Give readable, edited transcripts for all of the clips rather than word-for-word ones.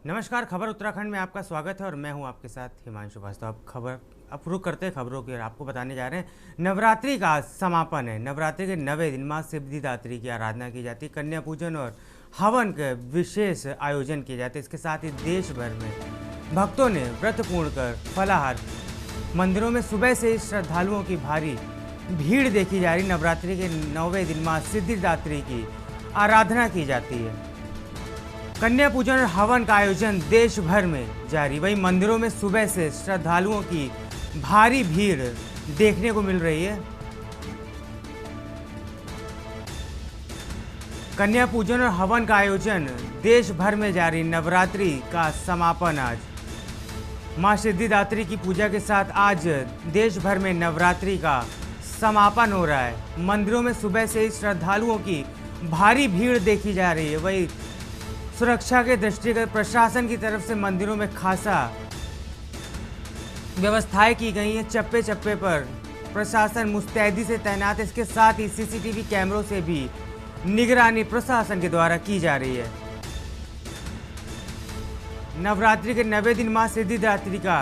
नमस्कार, खबर उत्तराखंड में आपका स्वागत है और मैं हूं आपके साथ हिमांशु वास्तव। अब रुक करते हैं खबरों की और आपको बताने जा रहे हैं नवरात्रि का आज समापन है। नवरात्रि के 9वें दिन मां सिद्धिदात्री की आराधना की जाती है। कन्या पूजन और हवन के विशेष आयोजन किए जाते हैं। इसके साथ ही देश भर में भक्तों ने व्रत पूर्ण कर फलाहार। मंदिरों में सुबह से ही श्रद्धालुओं की भारी भीड़ देखी जा रही। नवरात्रि के 9वें दिन मां सिद्धिदात्री की आराधना की जाती है। कन्या पूजन और हवन का आयोजन देश भर में जारी। वहीं मंदिरों में सुबह से श्रद्धालुओं की भारी भीड़ देखने को मिल रही है। कन्या पूजन और हवन का आयोजन देश भर में जारी। नवरात्रि का समापन आज मां सिद्धिदात्री की पूजा के साथ आज देश भर में नवरात्रि का समापन हो रहा है। मंदिरों में सुबह से ही श्रद्धालुओं की भारी भीड़ देखी जा रही है। वहीं सुरक्षा के दृष्टिगत प्रशासन की तरफ से मंदिरों में खासा व्यवस्थाएं की गई हैं। चप्पे चप्पे पर प्रशासन मुस्तैदी से तैनात है। इसके साथ ही सीसीटीवी कैमरों से भी निगरानी प्रशासन के द्वारा की जा रही है। नवरात्रि के 9वें दिन मां सिद्धिदात्री का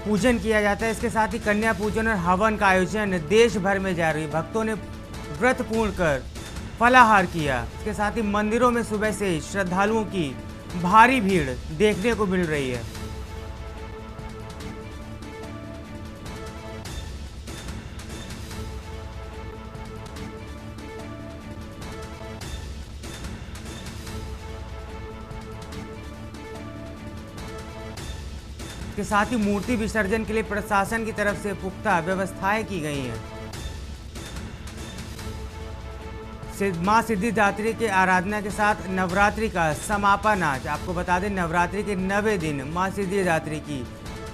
पूजन किया जाता है। इसके साथ ही कन्या पूजन और हवन का आयोजन देश भर में जारी। भक्तों ने व्रत पूर्ण कर फलाहार किया। इसके साथ ही मंदिरों में सुबह से ही श्रद्धालुओं की भारी भीड़ देखने को मिल रही है। इसके साथ ही मूर्ति विसर्जन के लिए प्रशासन की तरफ से पुख्ता व्यवस्थाएं की गई हैं। मां सिद्धिदात्री के आराधना के साथ नवरात्रि का समापन आज। आपको बता दें नवरात्रि के 9वें दिन मां सिद्धिदात्री की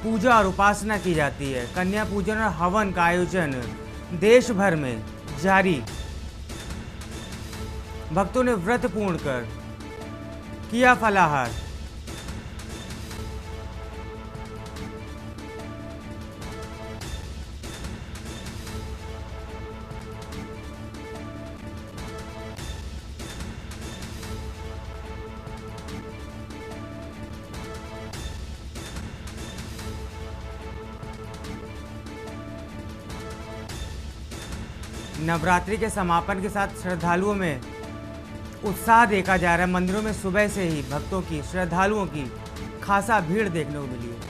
पूजा और उपासना की जाती है। कन्या पूजन और हवन का आयोजन देश भर में जारी। भक्तों ने व्रत पूर्ण कर किया फलाहार। नवरात्रि के समापन के साथ श्रद्धालुओं में उत्साह देखा जा रहा है। मंदिरों में सुबह से ही भक्तों की श्रद्धालुओं की खासा भीड़ देखने को मिली है।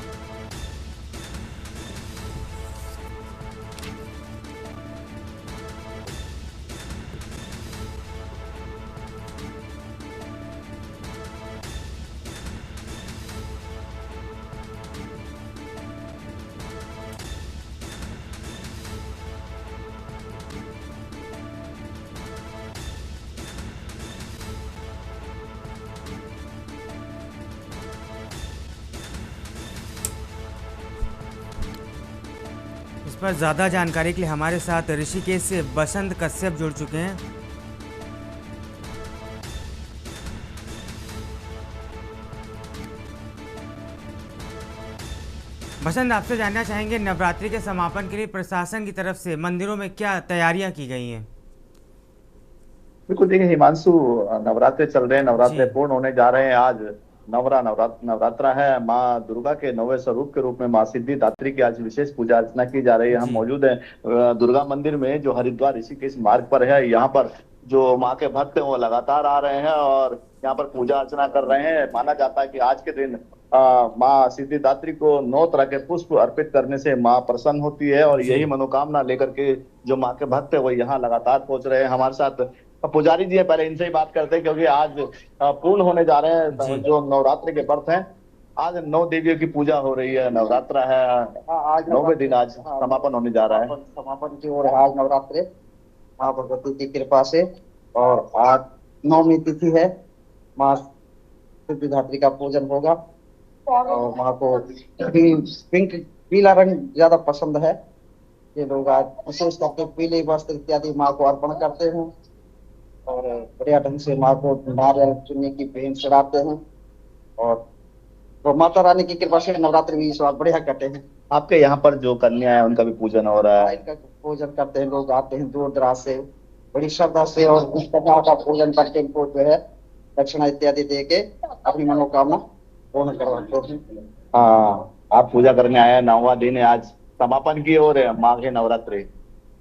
इस पर ज़्यादा जानकारी के लिए हमारे साथ ऋषिकेश से बसंत कश्यप जुड़ चुके हैं। बसंत, आपसे जानना चाहेंगे नवरात्रि के समापन के लिए प्रशासन की तरफ से मंदिरों में क्या तैयारियां की गई हैं? बिल्कुल, देखिए हिमांशु, नवरात्रे चल रहे हैं, नवरात्रे जी। पूर्ण होने जा रहे हैं। आज नवरात्रा है। माँ दुर्गा के 9वें स्वरूप के रूप में माँ सिद्धिदात्री की आज विशेष पूजा अर्चना की जा रही है। हम जी। मौजूद हैं दुर्गा मंदिर में, जो हरिद्वार ऋषिकेश मार्ग पर है। यहाँ पर जो माँ के भक्त हैं वो लगातार आ रहे हैं और यहाँ पर पूजा अर्चना कर रहे हैं। माना जाता है कि आज के दिन माँ सिद्धिदात्री को 9 तरह के पुष्प अर्पित करने से माँ प्रसन्न होती है और जी। यही मनोकामना लेकर के जो माँ के भक्त है वो यहाँ लगातार पहुंच रहे हैं। हमारे साथ पुजारी जी है, पहले इनसे ही बात करते हैं क्योंकि आज पूर्ण होने जा रहे हैं जी। जो नवरात्रि के व्रत हैं। आज 9 देवियों की पूजा हो रही है, नवरात्रा है। आज 9वें दिन आज समापन होने जा रहा है। समापन की ओर है आज नवरात्रि माँ भगवती की कृपा से। और आज 9वीं तिथि है। माँ सिद्धिदात्री का पूजन होगा और माँ को पिंक पीला रंग ज्यादा पसंद है। ये लोग आज विशेष करके पीले वस्त्र इत्यादि माँ को अर्पण करते हैं और बढ़िया ढंग से माँ को नारियल चुन्नी की भेंट चढ़ाते हैं। और तो माता रानी की कृपा से नवरात्रि भी इस बार बढ़िया कटे हैं। आपके यहाँ पर जो कन्या है उनका भी पूजन हो रहा है? इनका पूजन करते हैं, लोग आते हैं दूर दराज से बड़ी श्रद्धा से और उस कन्या का पूजन करके इनको जो है दक्षिणा इत्यादि दे के अपनी मनोकामना पूर्ण करवाते हैं। हाँ, आप पूजा करने आए हैं, 9वां दिन है आज, समापन की ओर है माँ के नवरात्रि।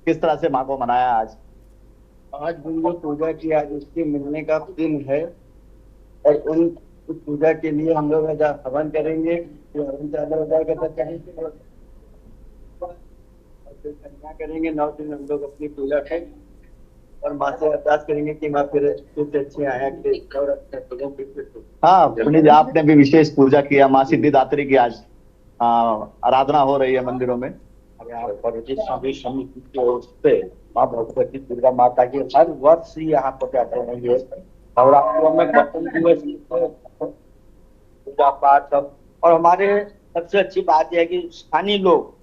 किस तरह से माँ को मनाया आज? आज दिन जो पूजा की, आज उसके मिलने का दिन है। और उस पूजा के लिए हम लोग आज हवन करेंगे। जो हवन चालू हो जाएगा तो करेंगे, और फिर कन्या करेंगे। 9 दिन हम लोग अपनी पूजा करेंगे और माँ से अरदास करेंगे कि माँ फिर से अच्छे आया कि नवरात्र पूजन फिर से। हाँ पंडित जी, आपने भी विशेष पूजा किया, माँ सिद्धिदात्री की आज आराधना हो रही है मंदिरों में। यहाँ पर जिस सभी समिति की ओर से माँ भगवती दुर्गा माता की हर वर्ष ही यहाँ पर जाते हैं। ये नवरात्रों में प्रथम दिवस पूजा पाठ सब। और हमारे सबसे अच्छी बात यह है कि स्थानीय लोग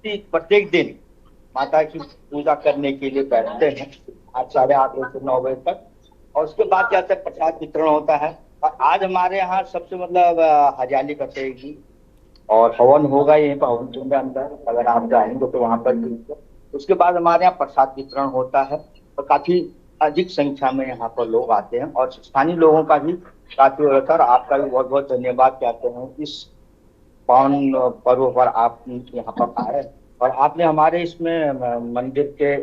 प्रत्येक दिन माता की पूजा करने के लिए बैठते हैं, आज 8:30 से 9 बजे तक। और उसके बाद क्या होता है, प्रसाद वितरण होता है। और आज हमारे यहाँ सबसे मतलब हरियाली कटेगी और हवन होगा यहीं पर, हवन कुंड के अंदर अगर आप जाएंगे तो वहां पर भी। उसके बाद हमारे यहाँ प्रसाद वितरण होता है और काफी अधिक संख्या में यहाँ पर लोग आते हैं। और स्थानीय लोगों का भी काफी होता है। और आपका भी बहुत बहुत धन्यवाद कहते हैं इस पावन पर्व पर आप यहाँ पर आए और आपने हमारे इसमें मंदिर के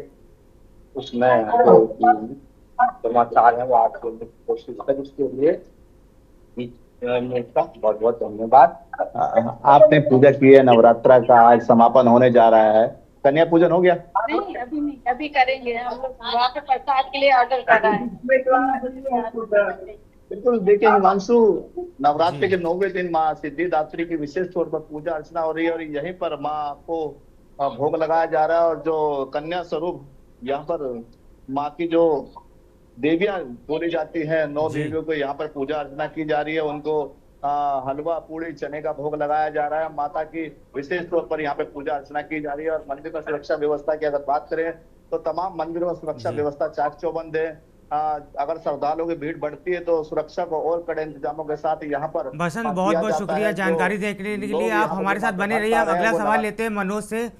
उसमें जो समाचार है वो आपको कोशिश कर, उसके लिए का बहुत बहुत धन्यवाद। आपने पूजा की है, नवरात्रा का आज समापन होने जा रहा है, कन्या पूजन हो गया? नहीं, अभी नहीं, अभी करेंगे। हम लोग वहाँ पे प्रसाद के लिए ऑर्डर कर रहे हैं। बिल्कुल। देखिए हिमांशु, नवरात्रि के 9वें दिन माँ सिद्धिदात्री की विशेष तौर पर पूजा अर्चना हो रही है और यहीं पर माँ को भोग लगाया जा रहा है। और जो कन्या स्वरूप यहाँ पर माँ की जो देवियां बोली जाती हैं, 9 देवियों को यहाँ पर पूजा अर्चना की जा रही है। उनको हलवा पूड़ी चने का भोग लगाया जा रहा है। माता की विशेष तौर पर यहाँ पे पूजा अर्चना की जा रही है। और मंदिर में सुरक्षा व्यवस्था की अगर बात करें तो तमाम मंदिरों में सुरक्षा व्यवस्था चाक चौबंद है। अगर श्रद्धालुओं की भीड़ बढ़ती है तो सुरक्षा को और कड़े इंतजामों के साथ यहाँ पर बसंत, बहुत किया बहुत जाता शुक्रिया है। जानकारी देने के लिए। लोग आप यहाँ पर हमारे जो साथ माता बने रहिए। भक्त आ हम रहे हैं अगला वो सवाल लेते हैं मनोज से।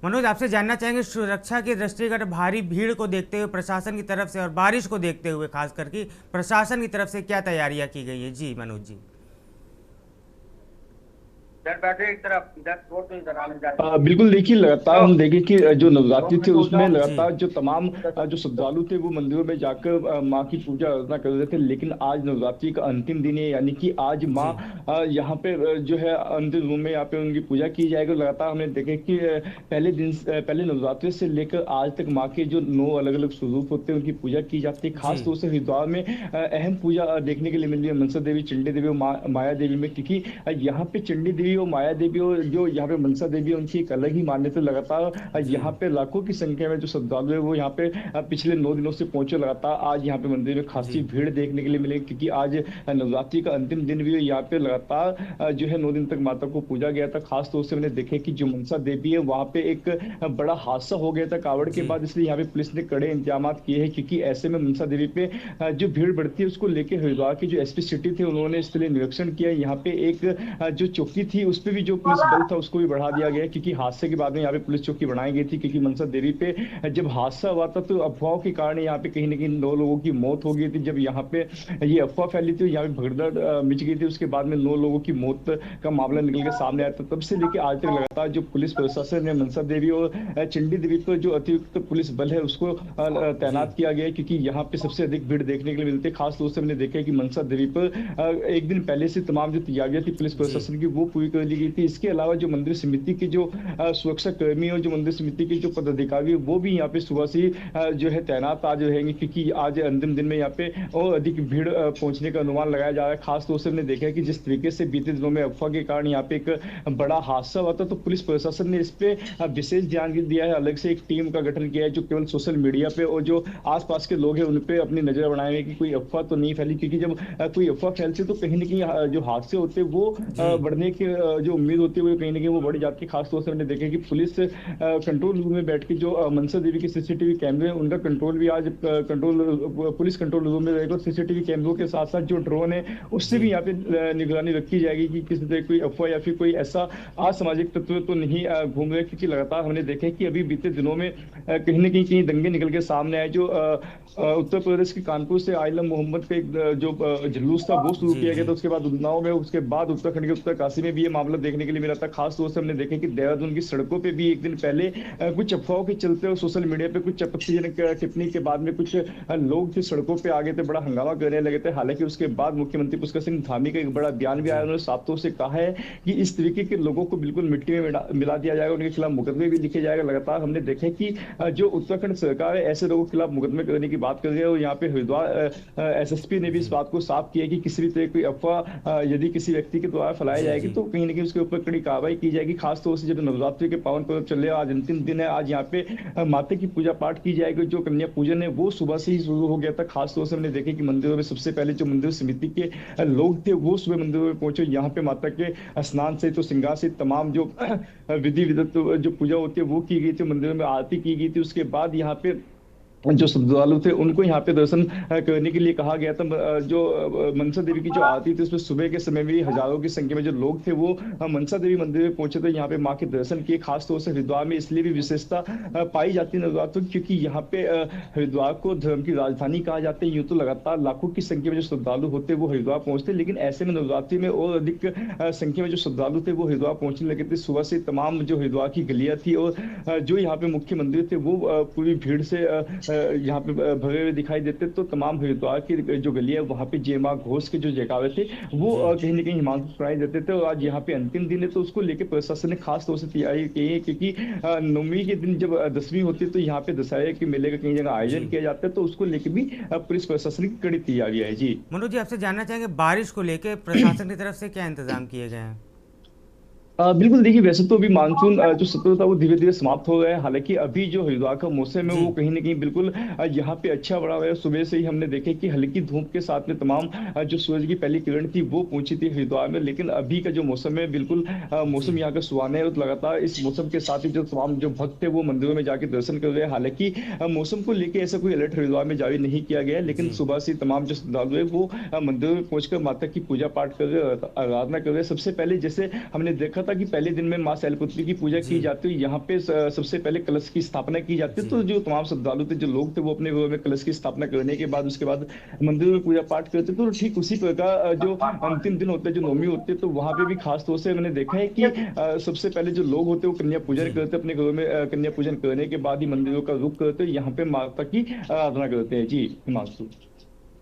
मनोज, आपसे जानना चाहेंगे सुरक्षा के दृष्टिगत भारी भीड़ को देखते हुए प्रशासन की तरफ से और बारिश को देखते हुए खास करके प्रशासन की तरफ से क्या तैयारियां की गई है? जी मनोज जी। बैठे एक तरफ, इधर छोड़ दो, इधर आने जाते। बिल्कुल। देखिए लगातार हम देखें कि जो नवरात्रि थे उसमें जी लगातार जो तमाम जो श्रद्धालु थे वो मंदिरों में जाकर माँ की पूजा अर्चना कर रहे थे। लेकिन आज नवरात्रि का अंतिम दिन है, यानी कि आज माँ यहाँ पे जो है अंतिम रूम में यहाँ पे उनकी पूजा की जाएगी। लगातार हमने देखे कि पहले नवरात्रि से लेकर आज तक माँ के जो 9 अलग अलग स्वरूप होते हैं उनकी पूजा की जाती है। खास तौर से हरिद्वार में अहम पूजा देखने के लिए मिल रही है मनसा देवी, चंडी देवी और माया देवी में। क्योंकि यहाँ पे चंडी देवी और माया देवी और जो यहाँ पे मनसा देवी है उनकी एक अलग ही मान्यता। लगातार यहाँ पे लाखों की संख्या में जो श्रद्धालु है वो यहाँ पे पिछले 9 दिनों से पहुंचे। लगातार आज यहाँ पे मंदिर में खासी भीड़ देखने के लिए मिलेगी, क्योंकि आज नवरात्रि का अंतिम दिन भी है। यहाँ पे लगातार जो है 9 दिन तक माता को पूजा गया था। खास तौर से मैंने देखे कि जो मनसा देवी है वहाँ पे एक बड़ा हादसा हो गया था कावड़ के बाद, इसलिए यहाँ पे पुलिस ने कड़े इंतजाम किए हैं। क्योंकि ऐसे में मनसा देवी पे जो भीड़ बढ़ती है उसको लेकर हरिद्वार के जो एसपी सिटी थे उन्होंने इसलिए निरीक्षण किया। यहाँ पे एक जो चौकी थी उस पर भी जो पुलिस बल था उसको भी बढ़ा दिया गया, क्योंकि हादसे के बाद में यहाँ पे पुलिस चौकी बढ़ाई गई थी। क्योंकि मनसा देवी पे जब हादसा हुआ था तो अफवाहों के कारण यहाँ पे कहीं ना कहीं 9 लोगों की मौत हो गई थी। जब यहाँ पे ये अफवाह फैली थी, यहाँ पे भगदड़ मिच गई थी, उसके बाद में 9 लोगों की मौत का मामला निकल के सामने आया था। तब से लेकर आज तक लगातार जो पुलिस प्रशासन ने मनसा देवी और चंडी देवी पर जो अतिरिक्त पुलिस बल है उसको तैनात किया गया है, क्योंकि यहाँ पे सबसे अधिक भीड़ देखने के लिए मिलती है। खास तौर से हमने देखा है कि मनसा देवी पर एक दिन पहले से तमाम जो तैयारियां थी पुलिस प्रशासन की वो पूरी कर ली गई थी। इसके अलावा जो मंदिर समिति के जो सुरक्षा कर्मी और जो मंदिर समिति के जो पदाधिकारी वो भी यहाँ पे सुबह से जो है तैनात आज रहेंगे, क्योंकि आज अंतिम दिन में यहाँ पे और अधिक भीड़ पहुंचने का अनुमान लगाया जा रहा है। खास तौर से हमने देखा है कि जिस तरीके से बीते दिनों में अफवाह के कारण यहाँ पे एक बड़ा हादसा हुआ था, तो पुलिस प्रशासन ने इस पे विशेष ध्यान दिया है। अलग से एक टीम का गठन किया है जो केवल सोशल मीडिया पे और जो आसपास के लोग हैं उन पे अपनी नजर बनाए हैं कि कोई अफवाह तो नहीं फैली। क्योंकि जब कोई अफवाह फैलती है तो कहीं ना कहीं जो हादसे होते हैं वो बढ़ने के जो उम्मीद होती है वो कहीं ना कहीं वो बढ़ जाती है। खासतौर से हमने देखा कि पुलिस कंट्रोल रूम में बैठ के जो मनसा देवी के सीसीटीवी कैमरे हैं उनका कंट्रोल भी आज पुलिस कंट्रोल रूम में रहेगा। और सीसीटीवी कैमरों के साथ साथ जो ड्रोन है उससे भी यहाँ पे निगरानी रखी जाएगी कि किसी तरह कोई अफवाह या फिर कोई ऐसा असामाजिक तत्व तो नहीं घूम रहे, क्योंकि लगातार हमने देखा है कि अभी बीते दिनों में कहीं ना कहीं दंगे निकल के सामने आए। जो उत्तर प्रदेश के कानपुर से आइलम मोहम्मद का एक जो जुलूस था वो शुरू किया गया था, उसके बाद उन्नाव में, उसके बाद उत्तराखंड के उत्तरकाशी में भी ये मामला देखने के लिए मिला था। खास तौर से हमने देखे कि देहरादून की सड़कों पे भी एक दिन पहले कुछ अफवाहों के चलते और सोशल मीडिया पे कुछ आपत्तिजनक टिप्पणी के बाद में कुछ लोग थे सड़कों पे आ गए थे, बड़ा हंगामा करने लगे थे। हालांकि उसके बाद मुख्यमंत्री पुष्कर सिंह धामी का एक बड़ा बयान भी आया, उन्होंने साफ तौर से कहा है कि इस तरीके के लोगों को बिल्कुल मिट्टी में मिला दिया जाएगा, उनके खिलाफ मुकदमे भी लिखे जाएगा। लगातार हमने देखा कि जो उत्तराखंड सरकार है ऐसे लोगों के खिलाफ मुकदमे करने की बात कर रही है। और यहाँ पे हरिद्वार एसएसपी ने भी इस बात को साफ किया कि किसी भी तरह कोई अफवाह यदि किसी व्यक्ति के द्वारा फैलाई जाएगी तो कहीं ना कहीं उसके ऊपर कड़ी कार्रवाई की जाएगी। खासतौर से जब नवरात्रि के पावन पर्व चल रहे हैं, आज अंतिम दिन है, आज यहाँ पे माता की पूजा पाठ की जाएगी। जो कन्या पूजन है वो सुबह से ही शुरू हो गया था। खासतौर से हमने देखे कि मंदिरों में सबसे पहले जो मंदिर समिति के लोग थे वो सुबह मंदिरों में पहुंचे। यहाँ पे माता के स्नान से तो श्रृंगार से तमाम जो विधि विधत जो पूजा होती है वो की गई थी, मंदिरों में आरती की गई थी। उसके बाद यहाँ पे जो श्रद्धालु थे उनको यहाँ पे दर्शन करने के लिए कहा गया था। जो मनसा देवी की जो आरती थी उसमें सुबह के समय में हजारों की संख्या में जो लोग थे वो मनसा देवी मंदिर में पहुंचे थे, यहाँ पे माँ के दर्शन किए। खासतौर से हरिद्वार में इसलिए भी विशेषता पाई जाती है नवरात्र की, क्योंकि यहाँ पे हरिद्वार को धर्म की राजधानी कहा जाता है। यूं तो लगातार लाखों की संख्या में जो श्रद्धालु होते वो हरिद्वार पहुंचते, लेकिन ऐसे में नवरात्रि में और अधिक संख्या में जो श्रद्धालु थे वो हरिद्वार पहुंचने लगे थे। सुबह से तमाम जो हरिद्वार की गलियां थी और जो यहाँ पे मुख्य मंदिर थे वो पूरी भीड़ से यहाँ पे भरे हुए दिखाई देते। तो तमाम हरिद्वार की जो गली है वहाँ पे जय मां घोष के जो जयकारे थे वो कहीं ना कहीं हिमांशु सुनाई देते थे। और आज यहाँ पे अंतिम दिन है तो उसको लेकर प्रशासन ने खास तौर से तैयारी की है, क्योंकि नवमी के दिन जब दसवीं होती है तो यहाँ पे दशहरे के मेले का कई जगह आयोजन किया जाता है, तो उसको लेकर भी पुलिस प्रशासन की कड़ी तैयारी है। जी मनोज जी, आपसे जानना चाहेंगे बारिश को लेकर प्रशासन की तरफ से क्या इंतजाम किए गए हैं? बिल्कुल, देखिए वैसे तो अभी मानसून जो सत्र था वो धीरे धीरे समाप्त हो गया है। हालांकि अभी जो हरिद्वार का मौसम है वो कहीं ना कहीं बिल्कुल यहाँ पे अच्छा बड़ा हुआ है। सुबह से ही हमने देखे कि हल्की धूप के साथ में तमाम जो सूरज की पहली किरण थी वो पहुंची थी हरिद्वार में। लेकिन अभी का जो मौसम है बिल्कुल मौसम यहाँ का सुहाना है। और लगातार इस मौसम के साथ ही जो तमाम जो भक्त है वो मंदिरों में जाके दर्शन कर रहे हैं। हालांकि मौसम को लेकर ऐसा कोई अलर्ट हरिद्वार में जारी नहीं किया गया है, लेकिन सुबह से तमाम जो श्रद्धालु है वो मंदिरों में पहुंचकर माता की पूजा पाठ कर रहे, आराधना कर रहे। सबसे पहले जैसे हमने देखा था कि पहले दिन में मां शैलपुत्री की पूजा की जाती है, यहाँ पे सबसे पहले कलश की स्थापना की जाती है। तो जो तमाम श्रद्धालु थे, जो लोग थे, वो अपने घरों में कलश की स्थापना करने के बाद उसके बाद मंदिर में पूजा पाठ करते। तो ठीक उसी प्रकार जो अंतिम दिन होते हैं, जो नवमी होते हैं, तो वहां पे भी खास तौर से मैंने देखा है कि सबसे पहले जो लोग होते हैं वो कन्या पूजन करते हैं। अपने घरों में कन्या पूजन करने के बाद ही मंदिरों का रुख करते हैं, यहाँ पे माता की आराधना करते हैं। जी हिमांशु,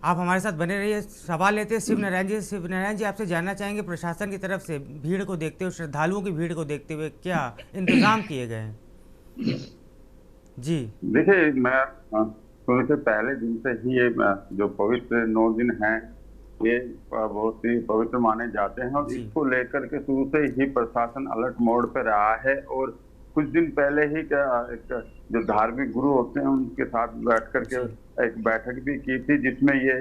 आप हमारे साथ बने रहिए। सवाल लेते हैं शिव नारायण जी। शिव नारायण जी, आपसे जानना चाहेंगे प्रशासन की तरफ से भीड़ को देखते हुए, श्रद्धालुओं की भीड़ को देखते हुए क्या इंतजाम किए गए हैं? जी देखिए, मैं शुरू से पहले दिन से ही ये जो पवित्र 9 दिन हैं ये बहुत ही पवित्र माने जाते हैं और इसको लेकर के शुरू से ही प्रशासन अलर्ट मोड पे रहा है। और कुछ दिन पहले ही एक जो धार्मिक गुरु होते हैं उनके साथ बैठ करके एक बैठक भी की थी, जिसमें ये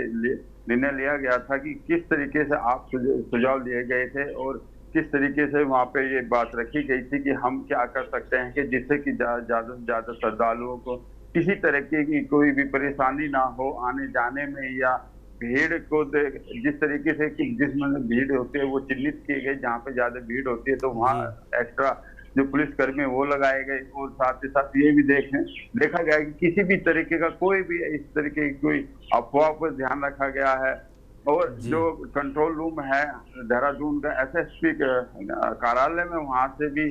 निर्णय लिया गया था कि किस तरीके से आप सुझाव लिए गए थे और किस तरीके से वहाँ पे ये बात रखी गई थी कि हम क्या कर सकते हैं कि जिससे कि ज्यादा से ज्यादा श्रद्धालुओं को किसी तरह की कोई भी परेशानी ना हो आने जाने में, या भीड़ को जिस तरीके से कि जिसमें भीड़ होती है वो चिन्हित की गई। जहाँ पे ज्यादा भीड़ होती है तो वहाँ एक्स्ट्रा जो पुलिसकर्मी वो लगाए गए। और साथ ही साथ ये भी देखा गया कि किसी भी तरीके का कोई भी इस तरीके की कोई अफवाह पर ध्यान रखा गया है। और जो कंट्रोल रूम है देहरादून का एसएसपी कार्यालय में, वहां से भी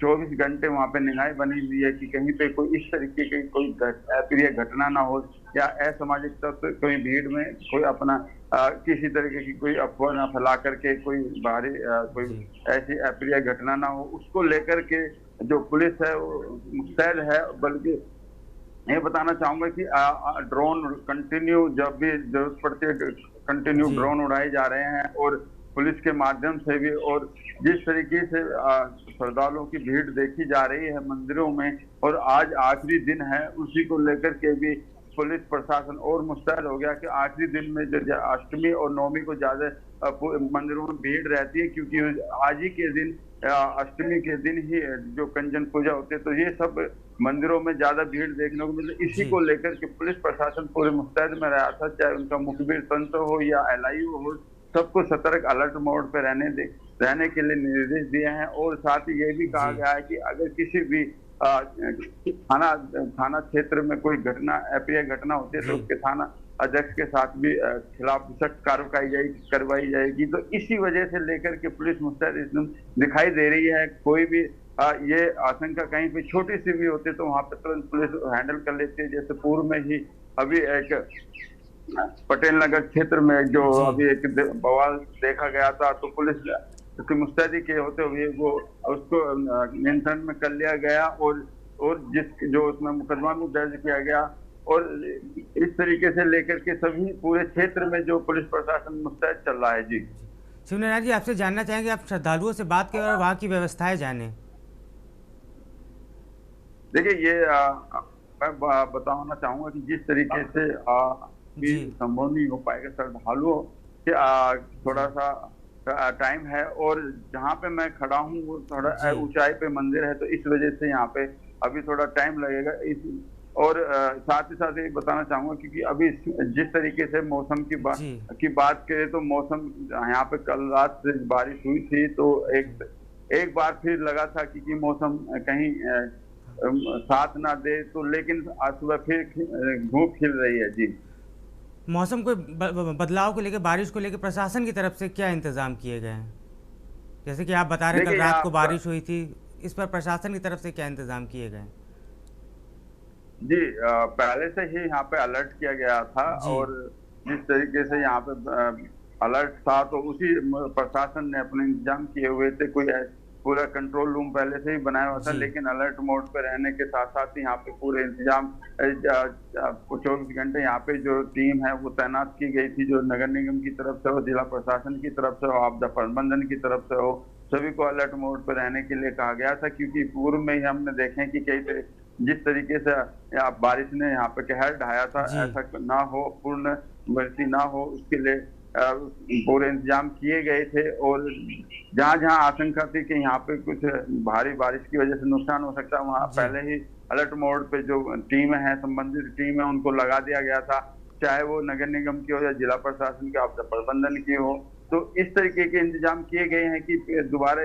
24 घंटे वहां पे निगाहें बनी हुई है कि कहीं पे कोई इस तरीके की कोई अप्रिय घटना ना हो, या असामाजिक तत्व कोई भीड़ में कोई अपना किसी तरीके की कोई अफवाह ना फैला करके कोई बाहरी कोई ऐसी अप्रिय घटना ना हो। उसको लेकर के जो पुलिस है वो मुस्तैद है। बल्कि ये बताना चाहूंगा कि ड्रोन कंटिन्यू, जब भी जरूरत पड़ती है कंटिन्यू ड्रोन उड़ाए जा रहे हैं और पुलिस के माध्यम से भी। और जिस तरीके से श्रद्धालुओं की भीड़ देखी जा रही है मंदिरों में और आज आखिरी दिन है, उसी को लेकर के भी पुलिस प्रशासन और मुस्तैद हो गया कि आखिरी दिन में जो अष्टमी और नवमी को ज्यादा मंदिरों में भीड़ रहती है, क्योंकि आज ही के दिन अष्टमी के दिन ही जो कंजन पूजा होती है, तो ये सब मंदिरों में ज्यादा भीड़ देखने को मिलती है। इसी को लेकर के पुलिस प्रशासन पूरे मुस्तैद में रहा था, चाहे उनका मुखबिर तंत्र हो या LIU हो, सबको सतर्क अलर्ट मोड पे रहने के लिए निर्देश दिए हैं। और साथ ही ये भी कहा गया है कि अगर किसी भी थाना क्षेत्र में कोई घटना अप्रिय घटना होती है तो उसके थाना अध्यक्ष के साथ भी खिलाफ सख्त कार्रवाई करवाई जाएगी। तो इसी वजह से लेकर के पुलिस मुस्तैद एकदम दिखाई दे रही है। कोई भी ये आशंका कहीं पे छोटी सी भी होती है तो वहां पर तुरंत पुलिस हैंडल कर लेती है। जैसे पूर्व में ही अभी एक पटेल नगर क्षेत्र में जो अभी एक बवाल देखा गया था, तो पुलिस की मुस्तैदी के होते हुए वो उसको नियंत्रण में कर लिया गया और जो उसमें मुकदमा भी दर्ज किया गया। और इस तरीके से लेकर के सभी पूरे क्षेत्र में जो पुलिस प्रशासन मुस्तैद चल रहा है। जी शिवनारायण जी, आपसे जानना चाहेंगे, आप श्रद्धालुओं से बात करें और वहाँ की व्यवस्थाएं जाने। देखिए, ये मैं बताना चाहूंगा कि जिस तरीके से संभव नहीं हो पाएगा श्रद्धालुओं के थोड़ा सा टाइम है, और जहाँ पे मैं खड़ा हूँ वो थोड़ा ऊंचाई पे मंदिर है, तो इस वजह से यहाँ पे अभी थोड़ा टाइम लगेगा। और साथ ही साथ ये बताना चाहूंगा क्योंकि अभी जिस तरीके से मौसम की बात करें तो मौसम यहाँ पे कल रात से बारिश हुई थी, तो एक बार फिर लगा था कि मौसम कहीं साथ ना दे, तो लेकिन आज सुबह फिर धूप खिल रही है। जी, मौसम को बदलाव को लेकर, बारिश को लेकर प्रशासन की तरफ से क्या इंतजाम किए गए हैं? जैसे कि आप बता रहे कल रात को बारिश हुई थी, इस पर प्रशासन की तरफ से क्या इंतजाम किए गए? जी, पहले से ही यहाँ पे अलर्ट किया गया था, और जिस तरीके से यहाँ पे अलर्ट था तो उसी प्रशासन ने अपने इंतजाम किए हुए थे। कोई पूरा कंट्रोल रूम पहले से ही बनाया हुआ था, लेकिन अलर्ट मोड पे रहने के साथ साथ ही यहाँ पे पूरे इंतजाम 24 घंटे यहाँ पे जो टीम है वो तैनात की गई थी, जो नगर निगम की तरफ से हो, जिला प्रशासन की तरफ से हो, आपदा प्रबंधन की तरफ से हो, सभी को अलर्ट मोड पे रहने के लिए कहा गया था। क्योंकि पूर्व में ही हमने देखे कि जिस तरीके से बारिश ने यहाँ पे कहर ढाया था, ऐसा ना हो, पूर्ण वर्षी ना हो, उसके लिए पूरे इंतजाम किए गए थे। और जहाँ जहाँ आशंका थी कि यहाँ पे कुछ भारी बारिश की वजह से नुकसान हो सकता है, वहाँ पहले ही अलर्ट मोड पे जो टीम है, संबंधित टीम है, उनको लगा दिया गया था, चाहे वो नगर निगम की हो या जिला प्रशासन की आपदा प्रबंधन की हो। तो इस तरीके के इंतजाम किए गए हैं कि दोबारा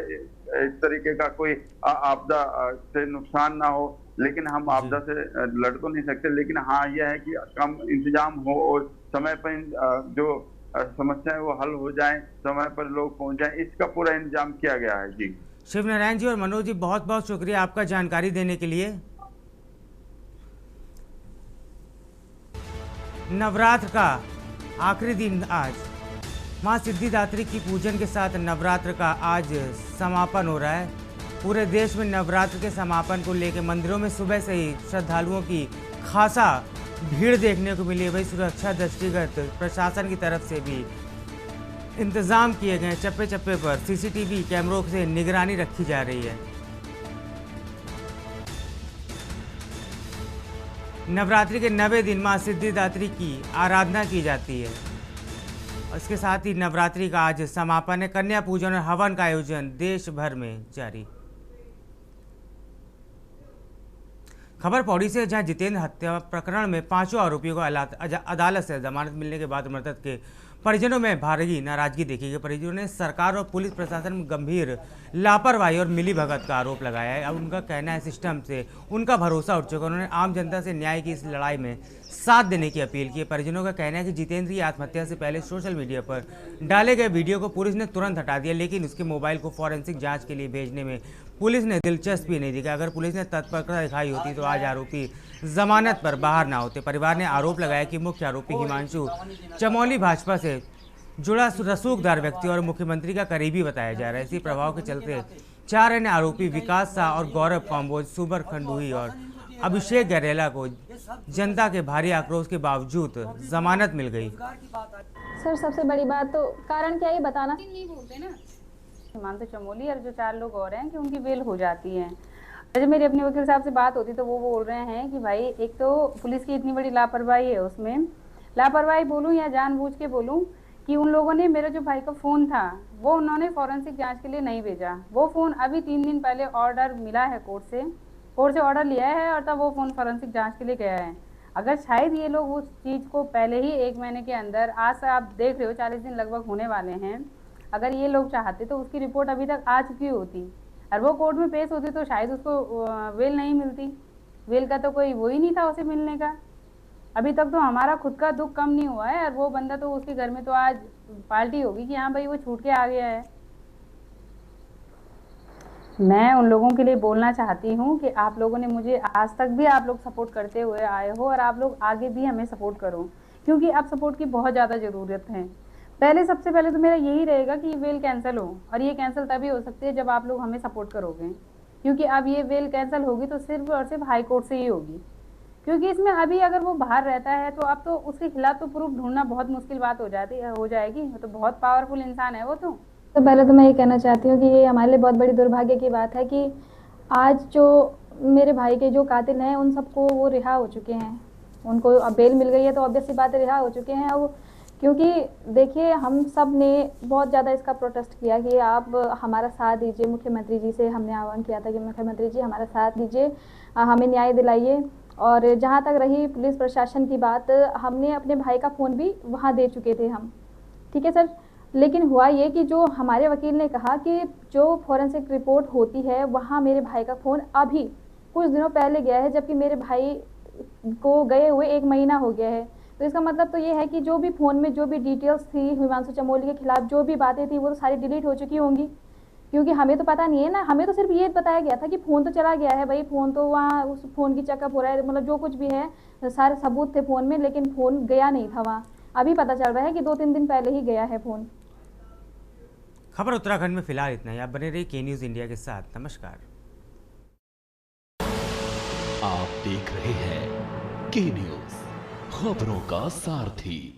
इस तरीके का कोई आपदा से नुकसान ना हो। लेकिन हम आपदा से लड़ तो नहीं सकते, लेकिन हाँ यह है कि कम इंतजाम हो और समय पर जो समस्याएं वो हल हो जाएं, समय पर लोग पहुंच जाएं, इसका पूरा इंतजाम किया गया है। जी, शिवनारायण जी और मनोज जी, बहुत बहुत शुक्रिया आपका जानकारी देने के लिए। नवरात्र का आखिरी दिन आज मां सिद्धिदात्री की पूजन के साथ नवरात्र का आज समापन हो रहा है। पूरे देश में नवरात्र के समापन को लेकर मंदिरों में सुबह से ही श्रद्धालुओं की खासा भीड़ देखने को मिली है। वही सुरक्षा दृष्टिगत प्रशासन की तरफ से भी इंतजाम किए गए, चप्पे चप्पे पर CCTV कैमरों से निगरानी रखी जा रही है। नवरात्रि के 9वें दिन मां सिद्धिदात्री की आराधना की जाती है। इसके साथ ही नवरात्रि का आज समापन है। कन्या पूजन और हवन का आयोजन देश भर में जारी। खबर पौड़ी से, जहां जितेंद्र हत्या प्रकरण में 5 आरोपियों को अदालत से जमानत मिलने के बाद मृतक के परिजनों में भारी नाराजगी देखी गई। परिजनों ने सरकार और पुलिस प्रशासन में गंभीर लापरवाही और मिलीभगत का आरोप लगाया है। अब उनका कहना है सिस्टम से उनका भरोसा उठ चुका। उन्होंने आम जनता से न्याय की इस लड़ाई में साथ देने की अपील की। परिजनों का कहना है कि जितेंद्र की आत्महत्या से पहले सोशल मीडिया पर डाले गए वीडियो को पुलिस ने तुरंत हटा दिया, लेकिन उसके मोबाइल को फॉरेंसिक जांच के लिए भेजने में पुलिस ने दिलचस्पी नहीं दिखाई। अगर पुलिस ने तत्परता दिखाई होती तो आज आरोपी जमानत पर बाहर ना होते। परिवार ने आरोप लगाया कि मुख्य आरोपी हिमांशु चमोली भाजपा से जुड़ा रसूखदार व्यक्ति और मुख्यमंत्री का करीबी बताया जा रहा है। इसी प्रभाव के चलते 4 अन्य आरोपी विकास शाह और गौरव कॉम्बोज, सुबर खंडूही और अभिषेक गरेला को जनता के भारी आक्रोश के बावजूद जमानत मिल गई। सर, सबसे बड़ी बात तो कारण क्या, ये बताना नहीं बोलते ना। हिमांशु चमोली और जो 4 लोग और हैं कि उनकी बेल हो जाती है। जब मेरी अपने वकील साहब से बात होती तो वो बोल रहे हैं कि भाई एक तो पुलिस की इतनी बड़ी लापरवाही है, उसमें लापरवाही बोलूं या जानबूझ के बोलूं कि उन लोगों ने मेरे जो भाई का फ़ोन था वो उन्होंने फॉरेंसिक जांच के लिए नहीं भेजा। वो फ़ोन अभी 3 दिन पहले ऑर्डर मिला है कोर्ट से ऑर्डर लिया है और तब वो फ़ोन फॉरेंसिक जांच के लिए गया है। अगर शायद ये लोग उस चीज़ को पहले ही 1 महीने के अंदर, आज से आप देख रहे हो 40 दिन लगभग होने वाले हैं, अगर ये लोग चाहते तो उसकी रिपोर्ट अभी तक आ चुकी होती और वो कोर्ट में पेश होती तो शायद उसको बेल नहीं मिलती। बेल का तो कोई वो ही नहीं था उसे मिलने का। अभी तक तो हमारा खुद का दुख कम नहीं हुआ है और वो बंदा तो उसके घर में तो आज पार्टी होगी कि हाँ भाई वो छूट के आ गया है। मैं उन लोगों के लिए बोलना चाहती हूँ कि आप लोगों ने मुझे आज तक भी आप लोग सपोर्ट करते हुए आए हो और आप लोग आगे भी हमें सपोर्ट करो, क्योंकि अब सपोर्ट की बहुत ज़्यादा ज़रूरत है। सबसे पहले तो मेरा यही रहेगा कि ये बेल कैंसिल हो, और ये कैंसिल तभी हो सकती है जब आप लोग हमें सपोर्ट करोगे, क्योंकि अब ये बेल कैंसिल होगी तो सिर्फ और सिर्फ हाई कोर्ट से ही होगी, क्योंकि इसमें अभी अगर वो बाहर रहता है तो अब तो उसके खिलाफ तो प्रूफ ढूंढना बहुत मुश्किल बात हो जाएगी। वो तो बहुत पावरफुल इंसान है वो तो पहले तो मैं ये कहना चाहती हूँ कि ये हमारे लिए बहुत बड़ी दुर्भाग्य की बात है कि आज जो मेरे भाई के जो कातिल हैं उन सबको वो रिहा हो चुके हैं, उनको अब बेल मिल गई है तो ऑब्वियस सी बात है रिहा हो चुके हैं। अब क्योंकि देखिए हम सब ने बहुत ज़्यादा इसका प्रोटेस्ट किया कि आप हमारा साथ दीजिए, मुख्यमंत्री जी से हमने आह्वान किया था कि मुख्यमंत्री जी हमारा साथ दीजिए, हमें न्याय दिलाइए। और जहाँ तक रही पुलिस प्रशासन की बात, हमने अपने भाई का फ़ोन भी वहाँ दे चुके थे हम, ठीक है सर। लेकिन हुआ ये कि जो हमारे वकील ने कहा कि जो फॉरेंसिक रिपोर्ट होती है वहाँ मेरे भाई का फ़ोन अभी कुछ दिनों पहले गया है, जबकि मेरे भाई को गए हुए 1 महीना हो गया है। तो इसका मतलब तो ये है कि जो भी फ़ोन में जो भी डिटेल्स थी हिमांशु चमोली के खिलाफ, जो भी बातें थी वो तो सारी डिलीट हो चुकी होंगी, क्योंकि हमें तो पता नहीं है ना। हमें तो सिर्फ ये बताया गया था कि फ़ोन तो चला गया है भाई, फ़ोन तो वहाँ उस फ़ोन की चेकअप हो रहा है, मतलब जो कुछ भी है सारे सबूत थे फ़ोन में, लेकिन फ़ोन गया नहीं था वहाँ। अभी पता चल रहा है कि 2-3 दिन पहले ही गया है फ़ोन। खबर उत्तराखंड में फिलहाल इतना ही। आप बने रहिए के न्यूज़ इंडिया के साथ। नमस्कार। आप देख रहे हैं के न्यूज़, खबरों का सारथी।